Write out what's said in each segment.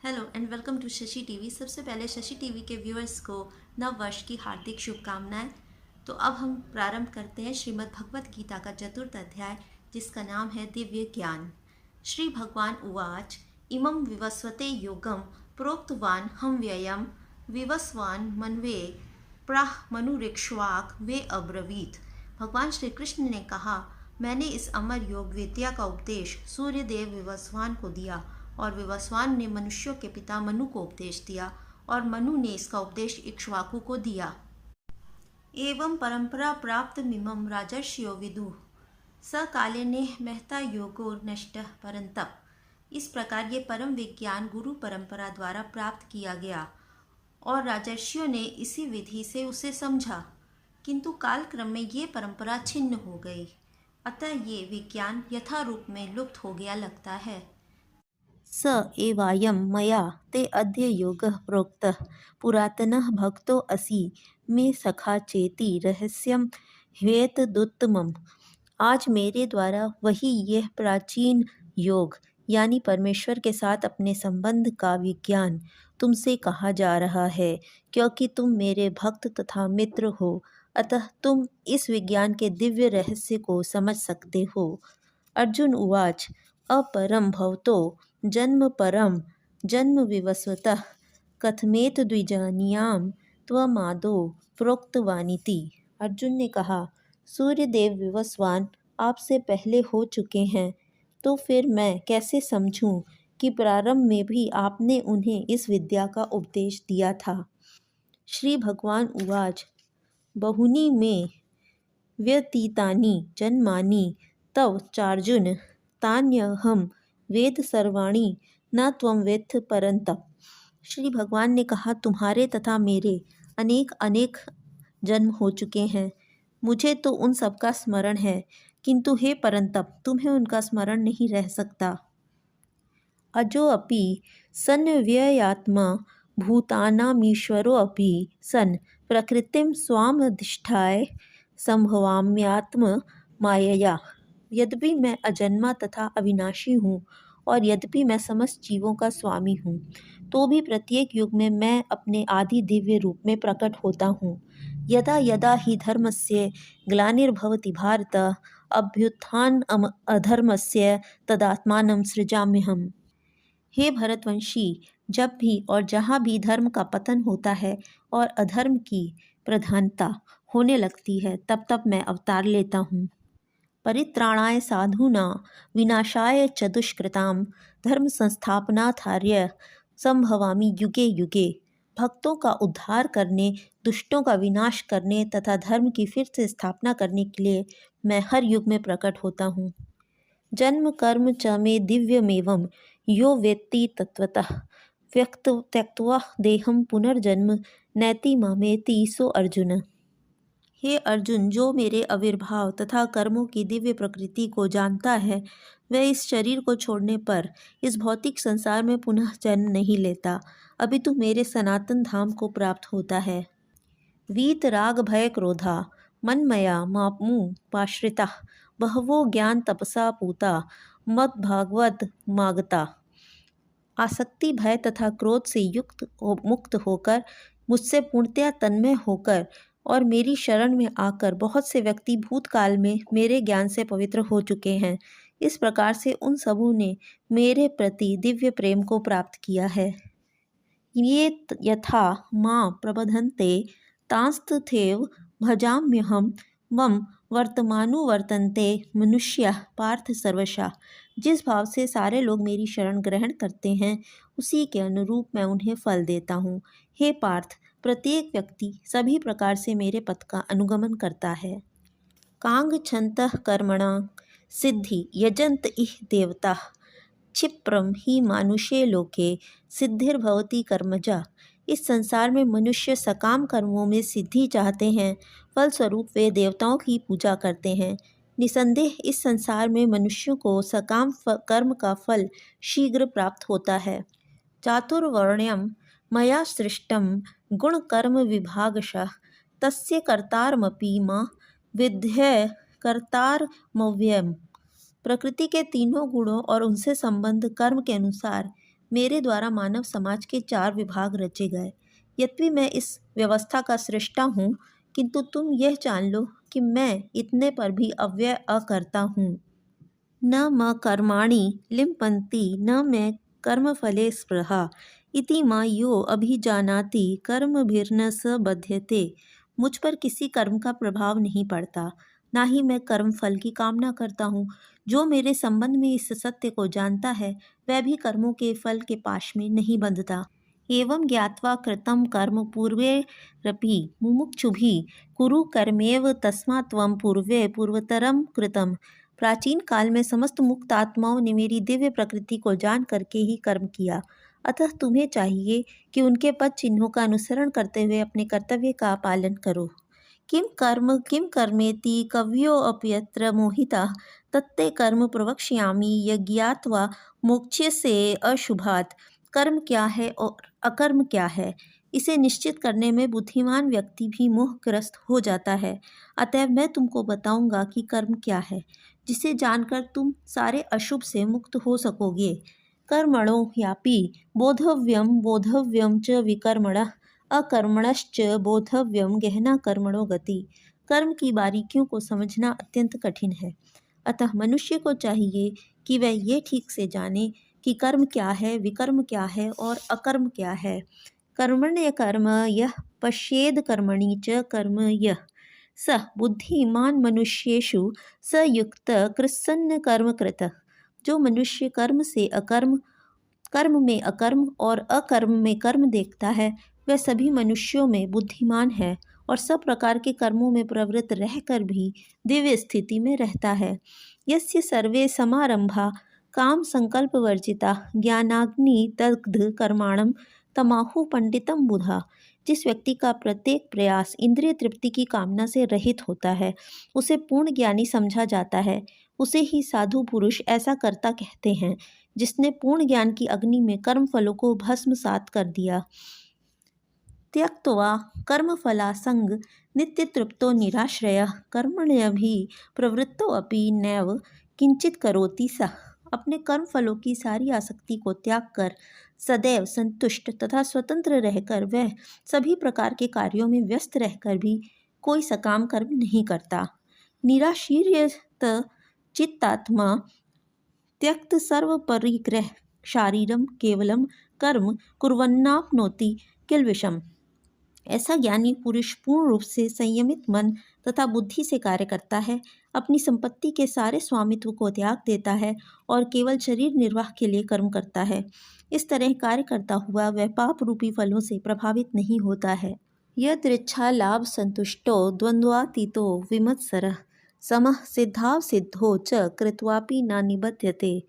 Hello and welcome to Shashi TV. सबसे पहले Shashi TV के व्यूअर्स को नव वर्ष की हार्दिक शुभकामनाएं। तो अब हम प्रारंभ करते हैं श्रीमद् भगवत गीता का चतुर्थ अध्याय, जिसका नाम है दिव्य ज्ञान। श्री भगवान उवाच इमं विवस्वते योगम प्रोक्तवान हम व्ययम विवस्वान मनवे प्राह मनुरिक्ष्वाक वे अब्रवीत। भगवान श्री कृष्ण ने कहा, मैंने इस अमर योग विद्या का उपदेश सूर्यदेव विवस्वान को दिया और विवस्वान ने मनुष्यों के पिता मनु को उपदेश दिया और मनु ने इसका उपदेश इक्ष्वाकु को दिया। एवं परंपरा प्राप्त मिमम राजर्षियो विदुः स काले ने महता योगो नष्ट परंतप। इस प्रकार ये परम विज्ञान गुरु परंपरा द्वारा प्राप्त किया गया और राजर्षियों ने इसी विधि से उसे समझा, किंतु कालक्रम में ये परंपरा छिन्न हो गई, अतः ये विज्ञान यथारूप में लुप्त हो गया लगता है। स एवायं मया ते अद्य योगः प्रोक्तः पुरातनः भक्तो असि मे सखा चेति रहस्यं ह्वेतदुत्तमम्। आज मेरे द्वारा वही यह प्राचीन योग यानी परमेश्वर के साथ अपने संबंध का विज्ञान तुमसे कहा जा रहा है, क्योंकि तुम मेरे भक्त तथा मित्र हो, अतः तुम इस विज्ञान के दिव्य रहस्य को समझ सकते हो। अर्जुन उवाच अपरं भवतो जन्म परम जन्म विवस्वतः कथमेत द्विजानियां त्वमादो प्रोक्तवानिति। अर्जुन ने कहा, सूर्यदेव विवस्वान आपसे पहले हो चुके हैं, तो फिर मैं कैसे समझूं कि प्रारंभ में भी आपने उन्हें इस विद्या का उपदेश दिया था। श्री भगवान उवाच बहुनी में व्यतीतानि जन्मानि तव चार्जुन तान्यहं वेद सर्वाणि न त्वं वेत्थ परन्तप। श्री भगवान ने कहा, तुम्हारे तथा मेरे अनेक अनेक जन्म हो चुके हैं, मुझे तो उन सबका स्मरण है, किंतु हे परंतप तुम्हें उनका स्मरण नहीं रह सकता। अजो अपि सन् व्ययात्मा भूतानामीश्वरोऽपि सन् प्रकृतिं स्वामधिष्ठाय संभवाम्यात्म मायया। यद्यपि मैं अजन्मा तथा अविनाशी हूँ और यद्यपि मैं समस्त जीवों का स्वामी हूँ, तो भी प्रत्येक युग में मैं अपने आदि दिव्य रूप में प्रकट होता हूँ। यदा यदा ही धर्मस्य ग्लानिर्भवति भारत अभ्युत्थान अधर्मस्य तदात्मानं सृजाम्यहम्। हे भरतवंशी, जब भी और जहाँ भी धर्म का पतन होता है और अधर्म की प्रधानता होने लगती है, तब तब मैं अवतार लेता हूँ। परित्राणाय साधूना विनाशाय च दुष्कृतां धर्म संस्थापनार्थाय संभवामि युगे युगे। भक्तों का उद्धार करने, दुष्टों का विनाश करने तथा धर्म की फिर से स्थापना करने के लिए मैं हर युग में प्रकट होता हूँ। जन्म कर्म च मे दिव्यमेवं यो वेत्ति तत्वतः व्यक्त त्यक्त्वा देहं पुनर्जन्म नैति मामेति सो अर्जुन। हे अर्जुन, जो मेरे आविर्भाव तथा कर्मों की दिव्य प्रकृति को जानता है, वह इस शरीर को छोड़ने पर इस भौतिक संसार में पुनः जन्म नहीं लेता, अपितु मेरे सनातन धाम को प्राप्त होता है। वीत राग भय क्रोधा मन्मया मामुपाश्रिता बहवो ज्ञान तपसा पूता मद भागवत मागता। आसक्ति, भय तथा क्रोध से मुक्त होकर, मुझसे पूर्णतया तन्मय होकर और मेरी शरण में आकर बहुत से व्यक्ति भूतकाल में मेरे ज्ञान से पवित्र हो चुके हैं। इस प्रकार से उन सबों ने मेरे प्रति दिव्य प्रेम को प्राप्त किया है। ये यथा मां प्रबधन्ते तांस्तथैव भजाम्यहं मम वर्तमानुवर्तन्ते मनुष्याः पार्थ सर्वशः। जिस भाव से सारे लोग मेरी शरण ग्रहण करते हैं, उसी के अनुरूप मैं उन्हें फल देता हूँ। हे पार्थ, प्रत्येक व्यक्ति सभी प्रकार से मेरे पथ का अनुगमन करता है। कांग छन्तः कर्मणा सिद्धि यजन्त इह देवताः क्षिप्रम ही मानुषे लोके सिद्धिर्भवति कर्मजा। इस संसार में मनुष्य सकाम कर्मों में सिद्धि चाहते हैं, फलस्वरूप वे देवताओं की पूजा करते हैं। निसंदेह इस संसार में मनुष्यों को सकाम कर्म का फल शीघ्र प्राप्त होता है। चातुर्वर्ण्यं मया सृष्टं गुणकर्म विभागशः तस्य कर्तारमपि मां विद्ये कर्तारमव्ययम्। प्रकृति के तीनों गुणों और उनसे संबंध कर्म के अनुसार मेरे द्वारा मानव समाज के 4 विभाग रचे गए। यद्यपि मैं इस व्यवस्था का सृष्टा हूँ, किंतु तुम यह जान लो कि मैं इतने पर भी अव्यय अकर्ता हूँ। न म कर्माणि लिम्पन्ति न मे कर्मफले स्पृहा इति मा यो अभिजानाति कर्मभिर्न स बध्यते। मुझ पर किसी कर्म का प्रभाव नहीं पड़ता, ना ही मैं कर्मफल की कामना करता हूँ। जो मेरे संबंध में इस सत्य को जानता है, वह भी कर्मों के फल के पाश में नहीं बंधता। एवं ज्ञात्वा कृतं कर्म पूर्वैरपि मुमुक्षुभिः कुरु कर्मेव तस्मात् त्वं पूर्वे पूर्वतरं कृतम्। प्राचीन काल में समस्त मुक्त आत्माओं ने मेरी दिव्य प्रकृति को जान करके ही कर्म किया, अतः तुम्हें चाहिए कि उनके पद चिन्हों का अनुसरण करते हुए अपने कर्तव्य का पालन करो। किम कर्मेति कवयोऽप्यत्र मोहिताः तत्ते कर्म प्रवक्ष्यामि यज्ञात्वा मोक्ष्यसे अशुभात्। कर्म क्या है और अकर्म क्या है, इसे निश्चित करने में बुद्धिमान व्यक्ति भी मोहग्रस्त हो जाता है। अतएव मैं तुमको बताऊंगा कि कर्म क्या है, जिसे जानकर तुम सारे अशुभ से मुक्त हो सकोगे। कर्मणो ह्यापि बोधव्यम बोधव्यम च विकर्मणः अकर्मणश्च बोधव्यम गहना कर्मणो गति। कर्म की बारीकियों को समझना अत्यंत कठिन है, अतः मनुष्य को चाहिए कि वह ये ठीक से जाने कि कर्म क्या है, विकर्म क्या है और अकर्म क्या है। कर्मण्य कर्म यः पश्येद कर्मणि च कर्म यः स बुद्धिमान मनुष्येषु स युक्त कृत्सन्न कर्म कृतः। जो मनुष्य कर्म से अकर्म, कर्म में अकर्म और अकर्म में कर्म देखता है, वह सभी मनुष्यों में बुद्धिमान है और सब प्रकार के कर्मों में प्रवृत्त रहकर भी दिव्य स्थिति में रहता है। यस्य सर्वे समारंभा काम संकल्प वर्जिता ज्ञानाग्नि दग्ध कर्माणम तमाहु पंडितम बुधा। जिस व्यक्ति का प्रत्येक प्रयास इंद्रिय तृप्ति की कामना से रहित होता है, उसे पूर्ण ज्ञानी समझा जाता है। उसे ही साधु पुरुष ऐसा करता कहते हैं, जिसने पूर्ण ज्ञान की अग्नि में कर्म फलों को भस्मसात कर दिया। त्यक्त्वा कर्मफलासंग नित्यतृप्तो निराश्रयः कर्मण्यभि प्रवृत्तो अपि नैव किंचित करोति सः। अपने कर्म फलों की सारी आसक्ति को त्याग कर सदैव संतुष्ट तथा स्वतंत्र रहकर वह सभी प्रकार के कार्यों में व्यस्त रहकर भी कोई सकाम कर्म नहीं करता। निराशीर्यत चित्तात्मा त्यक्त सर्व परिग्रह शारीरम केवलम कर्म कुर्वन्नाप्नोति किल्बिषम्। ऐसा ज्ञानी पुरुष पूर्ण रूप से संयमित मन तथा बुद्धि से कार्य करता है, अपनी संपत्ति के सारे स्वामित्व को त्याग देता है और केवल शरीर निर्वाह के लिए कर्म करता है। इस तरह कार्य करता हुआ वह पाप रूपी फलों से प्रभावित नहीं होता है। यदृच्छा लाभ संतुष्टो द्वंद्वातीतो विमत्सरः समः सिद्धाव सिद्धो च कृत्वापि न निबध्यते।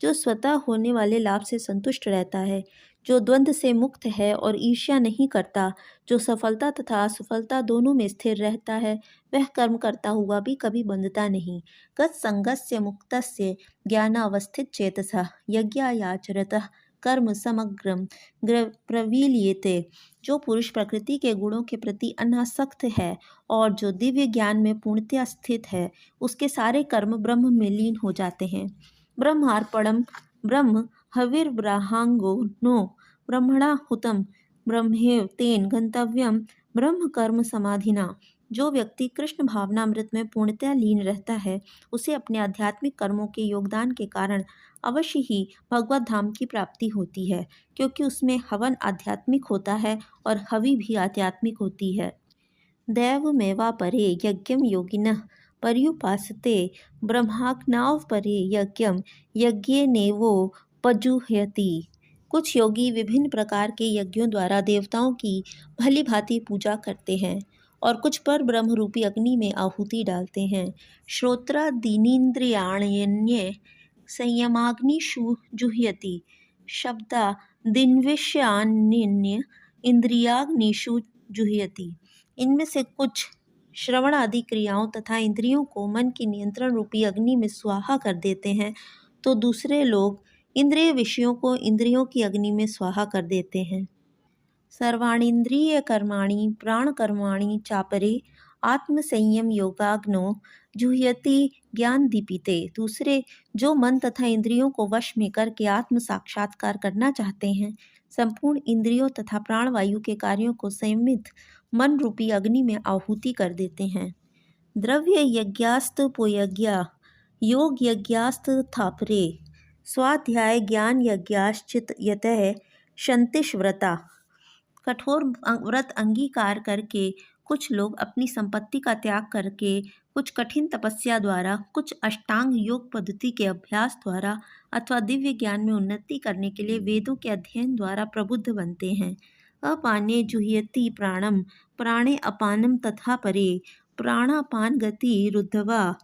जो स्वतः होने वाले लाभ से संतुष्ट रहता है, जो द्वंद्व से मुक्त है और ईर्ष्या नहीं करता, जो सफलता तथा असफलता दोनों में स्थिर रहता है, वह कर्म करता हुआ भी कभी बंधता नहीं। गतसंगस्य मुक्तस्य ज्ञानावस्थित चेतसः यज्ञायाचरतः कर्म समग्रम प्रवील्येते। जो पुरुष प्रकृति के गुणों के प्रति अनासक्त है और जो दिव्य ज्ञान में पूर्णतया स्थित है, उसके सारे कर्म ब्रह्म में लीन हो जाते हैं। ब्रह्मार्पणम ब्रह्म हविर्ब्राहांगो नो ब्रह्मणा हुतम ब्रह्मेव तेन गंतव्यम ब्रह्म कर्म समाधिना। जो व्यक्ति कृष्ण भावनामृत में पूर्णतया लीन रहता है, उसे अपने आध्यात्मिक कर्मों के योगदान के कारण अवश्य ही भगवत धाम की प्राप्ति होती है, क्योंकि उसमें हवन आध्यात्मिक होता है और हवि भी आध्यात्मिक होती है। दैवमेवा परे यज्ञम योगिनः पर्युपासते ब्रह्माग्नाव परे यज्ञम यज्ञेनेवोपजुह्यति। कुछ योगी विभिन्न प्रकार के यज्ञों द्वारा देवताओं की भली भांति पूजा करते हैं और कुछ पर ब्रह्म रूपी अग्नि में आहुति डालते हैं। श्रोत्रादीनीन्द्रियाण्यन्ये संयमाग्निषु जुह्यति शब्दादीन्विषयान्यन्ये इंद्रियाग्निषु जुह्यति। इनमें से कुछ श्रवण आदि क्रियाओं तथा इंद्रियों को मन की नियंत्रण रूपी अग्नि में स्वाहा कर देते हैं, तो दूसरे लोग इंद्रिय विषयों को इंद्रियों की अग्नि में स्वाहा कर देते हैं। सर्वाणींद्रिय कर्माणि प्राण कर्माणि चापरे आत्मसंयम योगाग्नो जुह्यति ज्ञान दीपिते। दूसरे, जो मन तथा इंद्रियों को वश में करके आत्म साक्षात्कार करना चाहते हैं, संपूर्ण इंद्रियों तथा प्राणवायु के कार्यों को संयमित मन रूपी अग्नि में आहुति कर देते हैं। द्रव्य यज्ञास्तपोयज्ञा योग यज्ञास्तथापरे स्वाध्याय ज्ञान यज्ञाश्चित यतः शंतिष व्रता। कठोर व्रत अंगीकार करके कुछ लोग अपनी संपत्ति का त्याग करके, कुछ कठिन तपस्या द्वारा, कुछ अष्टांग योग पद्धति के अभ्यास द्वारा अथवा दिव्य ज्ञान में उन्नति करने के लिए वेदों के अध्ययन द्वारा प्रबुद्ध बनते हैं। अपाने जुह्यति प्राणम प्राणे अपानम तथा परे प्राणापान गति रुद्धवा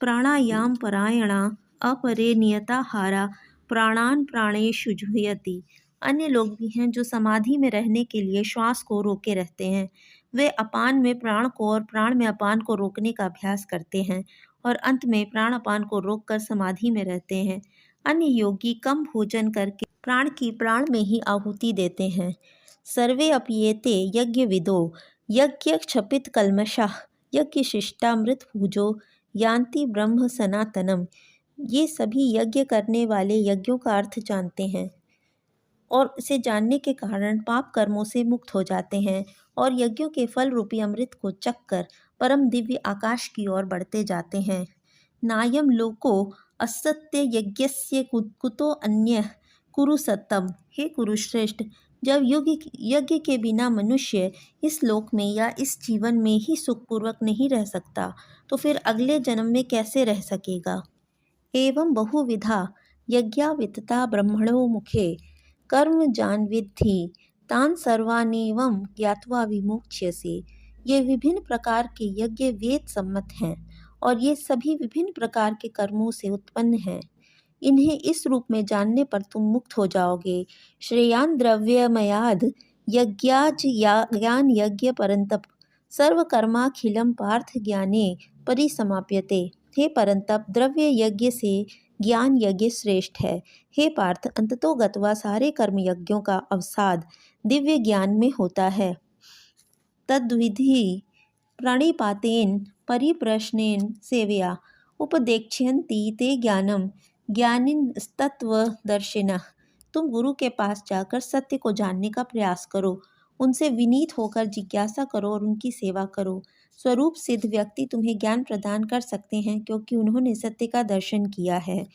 प्राणायाम परायणा अपरे नियताहारा प्राणान प्राणेषु जुह्यति। अन्य लोग भी हैं जो समाधि में रहने के लिए श्वास को रोके रहते हैं। वे अपान में प्राण को और प्राण में अपान को रोकने का अभ्यास करते हैं और अंत में प्राण अपान को रोककर समाधि में रहते हैं। अन्य योगी कम भोजन करके प्राण की प्राण में ही आहुति देते हैं। सर्वे अप्येते यज्ञ विदो यज्ञ क्षपित कल्मषाः यज्ञ शिष्टामृत पूजो यान्ति ब्रह्म सनातनम। ये सभी यज्ञ करने वाले यज्ञों का अर्थ जानते हैं और इसे जानने के कारण पाप कर्मों से मुक्त हो जाते हैं और यज्ञों के फल रूपी अमृत को चखकर परम दिव्य आकाश की ओर बढ़ते जाते हैं। नायम लोको असत्य यज्ञस्य कुतो अन्य कुरु सत्तम। हे कुरुश्रेष्ठ, जब यज्ञ के बिना मनुष्य इस लोक में या इस जीवन में ही सुखपूर्वक नहीं रह सकता, तो फिर अगले जन्म में कैसे रह सकेगा। एवं बहुविधा यज्ञावितता ब्रह्मणो मुखे कर्म जान विद्धि तान सर्वानेवं ज्ञात्वा विमुच्यसे। ये विभिन्न प्रकार के यज्ञ वेद सम्मत हैं और ये सभी विभिन्न प्रकार के कर्मों से उत्पन्न हैं। इन्हें इस रूप में जानने पर तुम मुक्त हो जाओगे। श्रेयान द्रव्यमयाद यज्ञाज ज्ञान यज्ञ परंतप सर्वकर्माखिलम पार्थ ज्ञाने परिसमाप्यते। हे परंतप, द्रव्य यज्ञ से ज्ञान यज्ञ श्रेष्ठ है। हे पार्थ, अंततोगत्वा सारे कर्म यज्ञों का अवसाद दिव्य ज्ञान में होता है। तद्विधि प्रणिपातेन परिप्रश्नेन सेवया उपदेक्ष्यन्ति ते ज्ञानम ज्ञानिनस्तत्त्वदर्शिनः। तुम गुरु के पास जाकर सत्य को जानने का प्रयास करो, उनसे विनीत होकर जिज्ञासा करो और उनकी सेवा करो। स्वरूप सिद्ध व्यक्ति तुम्हें ज्ञान प्रदान कर सकते हैं क्योंकि उन्होंने सत्य का दर्शन किया है।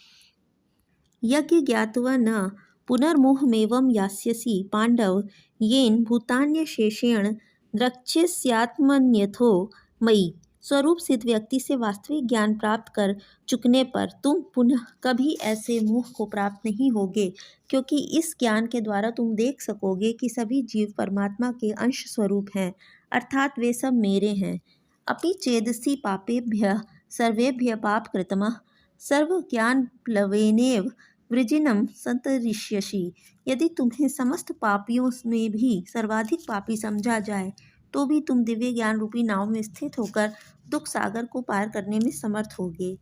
यज्ञ ज्ञात्वा न पुनर्मोहमेवं यास्यसि पांडव येन भूतान्यशेषेण द्रक्ष्यस्यात्मन्यथो मयि। स्वरूप सिद्ध व्यक्ति से वास्तविक ज्ञान प्राप्त कर चुकने पर तुम पुनः कभी ऐसे मोह को प्राप्त नहीं होगे, क्योंकि इस ज्ञान के द्वारा तुम देख सकोगे कि सभी जीव परमात्मा के अंश स्वरूप हैं, अर्थात वे सब मेरे हैं। अपि चेदसि पापेभ्यः सर्वेभ्यः पापकृतमः सर्वज्ञानप्लवेनैव वृजिनं संतरिष्यसि। यदि तुम्हें समस्त पापियों में भी सर्वाधिक पापी समझा जाए तो भी तुम दिव्य ज्ञान रूपी नाव में स्थित होकर दुख सागर को पार करने में समर्थ होगे।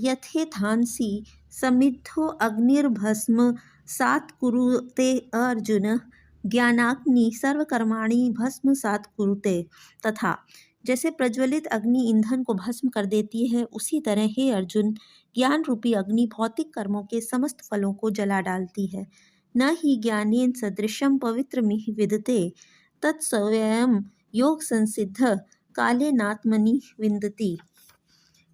यथेथांसि समिद्धो अग्निर्भस्म सात् कुरुते अर्जुन ज्ञानाग्नि सर्वकर्माणि भस्म सात् कुरुते। तथा जैसे प्रज्वलित अग्नि ईंधन को भस्म कर देती है, उसी तरह हे अर्जुन, ज्ञान रूपी अग्नि भौतिक कर्मों के समस्त फलों को जला डालती है। न ही ज्ञानेन सदृशं पवित्रमिह विदते तत्स्वयं योग संसिद्ध कालेनात्मनि विन्दति।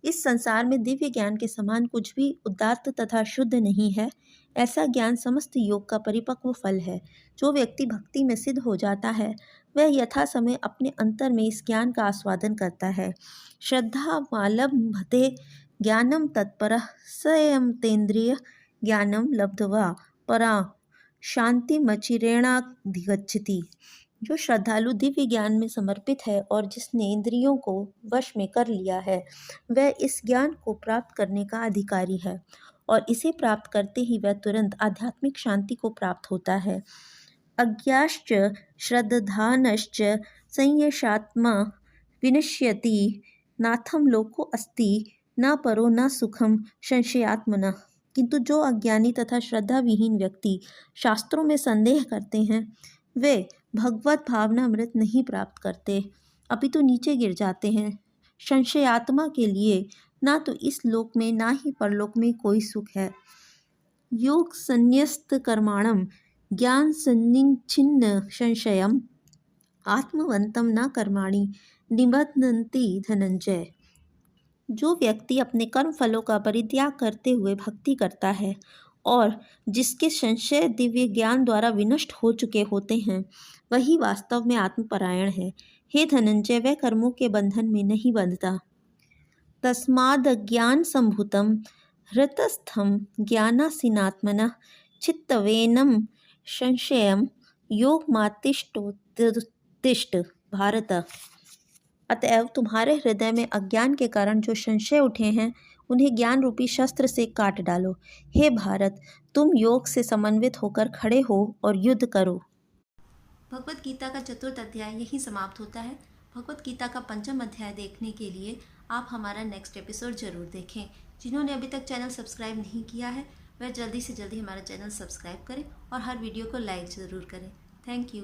इस संसार में दिव्य ज्ञान के समान कुछ भी उदात्त तथा शुद्ध नहीं है। ऐसा ज्ञान समस्त योग का परिपक्व फल है। जो व्यक्ति भक्ति में सिद्ध हो जाता है वह यथा समय अपने अंतर में इस ज्ञान का आस्वादन करता है। श्रद्धा वालंभते ज्ञानम तत्परः स्वयं तेन्द्रिय ज्ञानम लब्ध्वा परा शांतिमचिरेणाधिगच्छति। जो श्रद्धालु दिव्य ज्ञान में समर्पित है और जिसने इंद्रियों को वश में कर लिया है, वह इस ज्ञान को प्राप्त करने का अधिकारी है और इसे प्राप्त करते ही वह तुरंत आध्यात्मिक शांति को प्राप्त होता है। अज्ञाश्च श्रद्धानश्च संयशात्मा विनश्यति नाथम लोको अस्ति न परो न सुखम संशयात्मनः। किंतु जो अज्ञानी तथा श्रद्धा विहीन व्यक्ति शास्त्रों में संदेह करते हैं वे भगवत भावना अमृत नहीं प्राप्त करते। अपितु नीचे गिर जाते हैं। संशयात्मा के लिए ना तो इस लोक में ना ही परलोक में कोई सुख है। योग संन्यस्त कर्माणम ज्ञान सन्निच्छिन्न संशयम आत्मवंतम न कर्माणि निबध्नन्ति धनंजय। जो व्यक्ति अपने कर्म फलों का परित्याग करते हुए भक्ति करता है और जिसके संशय दिव्य ज्ञान द्वारा विनष्ट हो चुके होते हैं, वही वास्तव में आत्मपरायण है। हे धनंजय, वह कर्मों के बंधन में नहीं बंधता। तस्मादज्ञान संभूतम हृतस्थम ज्ञानासीनात्मनः चित्तवेनम संशयम योगमातिष्ठोत्तिष्ठ भारत। अतएव तुम्हारे हृदय में अज्ञान के कारण जो संशय उठे हैं, उन्हें ज्ञान रूपी शस्त्र से काट डालो। हे भारत, तुम योग से समन्वित होकर खड़े हो और युद्ध करो। भगवत गीता का चतुर्थ अध्याय यहीं समाप्त होता है। भगवत गीता का पंचम अध्याय देखने के लिए आप हमारा नेक्स्ट एपिसोड ज़रूर देखें। जिन्होंने अभी तक चैनल सब्सक्राइब नहीं किया है, वह जल्दी से जल्दी हमारा चैनल सब्सक्राइब करें और हर वीडियो को लाइक ज़रूर करें। Thank you.